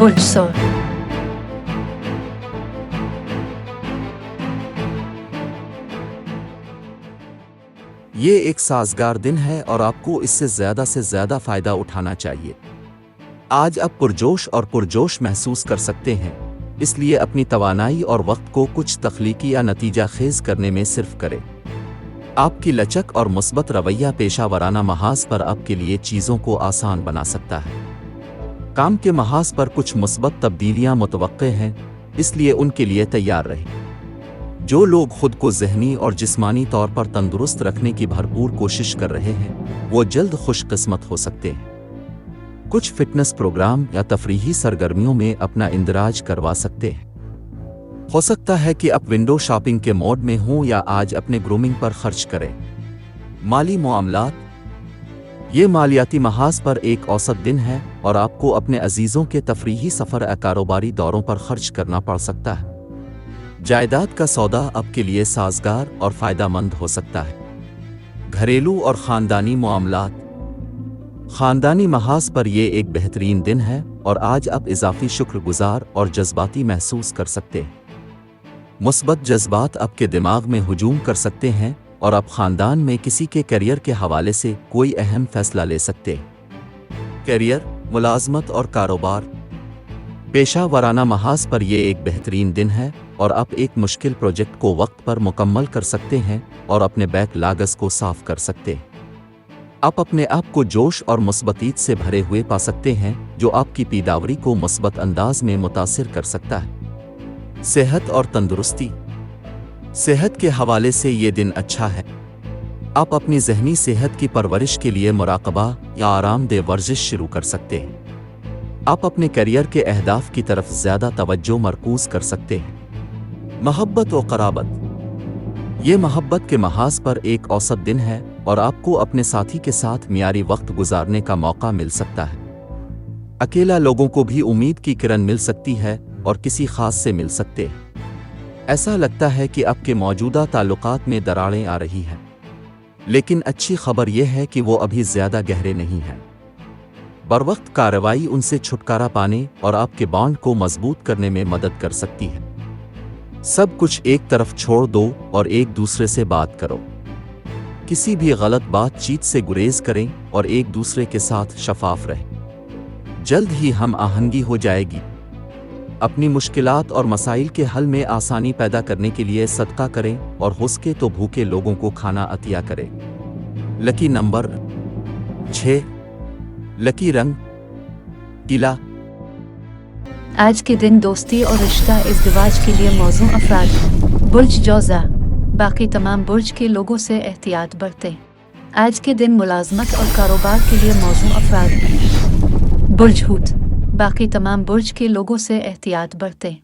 برج سور یہ ایک سازگار دن ہے اور آپ کو اس سے زیادہ فائدہ اٹھانا چاہیے۔ آج آپ پرجوش محسوس کر سکتے ہیں، اس لیے اپنی توانائی اور وقت کو کچھ تخلیقی یا نتیجہ خیز کرنے میں صرف کریں۔ آپ کی لچک اور مثبت رویہ پیشہ ورانہ محاذ پر آپ کے لیے چیزوں کو آسان بنا سکتا ہے۔ کام کے محاذ پر کچھ مثبت تبدیلیاں متوقع ہیں، اس لیے ان کے لیے تیار رہیں۔ جو لوگ خود کو ذہنی اور جسمانی طور پر تندرست رکھنے کی بھرپور کوشش کر رہے ہیں، وہ جلد خوش قسمت ہو سکتے ہیں۔ کچھ فٹنس پروگرام یا تفریحی سرگرمیوں میں اپنا اندراج کروا سکتے ہیں۔ ہو سکتا ہے کہ آپ ونڈو شاپنگ کے موڈ میں ہوں یا آج اپنے گرومنگ پر خرچ کریں۔ مالی معاملات۔ یہ مالیاتی محاذ پر ایک اوسط دن ہے اور آپ کو اپنے عزیزوں کے تفریحی سفر یا کاروباری دوروں پر خرچ کرنا پڑ سکتا ہے۔ جائیداد کا سودا آپ کے لیے سازگار اور فائدہ مند ہو سکتا ہے۔ گھریلو اور خاندانی معاملات۔ خاندانی محاذ پر یہ ایک بہترین دن ہے اور آج آپ اضافی شکر گزار اور جذباتی محسوس کر سکتے ہیں۔ مثبت جذبات آپ کے دماغ میں ہجوم کر سکتے ہیں اور آپ خاندان میں کسی کے کیریئر کے حوالے سے کوئی اہم فیصلہ لے سکتے ہیں۔ کیریئر، ملازمت اور کاروبار۔ پیشہ ورانہ محاذ پر یہ ایک بہترین دن ہے اور آپ ایک مشکل پروجیکٹ کو وقت پر مکمل کر سکتے ہیں اور اپنے بیک لاگس کو صاف کر سکتے ہیں۔ آپ اپنے آپ کو جوش اور مثبتیت سے بھرے ہوئے پا سکتے ہیں، جو آپ کی پیداواری کو مثبت انداز میں متاثر کر سکتا ہے۔ صحت اور تندرستی۔ صحت کے حوالے سے یہ دن اچھا ہے۔ آپ اپنی ذہنی صحت کی پرورش کے لیے مراقبہ یا آرام دہ ورزش شروع کر سکتے ہیں۔ آپ اپنے کیریئر کے اہداف کی طرف زیادہ توجہ مرکوز کر سکتے ہیں۔ محبت و قرابت۔ یہ محبت کے محاذ پر ایک اوسط دن ہے اور آپ کو اپنے ساتھی کے ساتھ معیاری وقت گزارنے کا موقع مل سکتا ہے۔ اکیلا لوگوں کو بھی امید کی کرن مل سکتی ہے اور کسی خاص سے مل سکتے ہیں۔ ایسا لگتا ہے کہ آپ کے موجودہ تعلقات میں دراڑیں آ رہی ہیں، لیکن اچھی خبر یہ ہے کہ وہ ابھی زیادہ گہرے نہیں ہیں۔ بروقت کارروائی ان سے چھٹکارا پانے اور آپ کے بانڈ کو مضبوط کرنے میں مدد کر سکتی ہے۔ سب کچھ ایک طرف چھوڑ دو اور ایک دوسرے سے بات کرو۔ کسی بھی غلط بات چیت سے گریز کریں اور ایک دوسرے کے ساتھ شفاف رہیں۔ جلد ہی ہم آہنگی ہو جائے گی۔ اپنی مشکلات اور مسائل کے حل میں آسانی پیدا کرنے کے لیے صدقہ کریں اور ہو سکے تو بھوکے لوگوں کو کھانا عطیہ کریں۔ لکی نمبر 6۔ لکی رنگ پیلا۔ آج کے دن دوستی اور رشتہ ازدواج کے لیے موزوں افراد ہیں۔ برج جوزہ۔ باقی تمام برج کے لوگوں سے احتیاط برتیں۔ آج کے دن ملازمت اور کاروبار کے لیے موزوں افراد ہیں۔ برج حوت۔ باقی تمام برج کے لوگوں سے احتیاط برتیں۔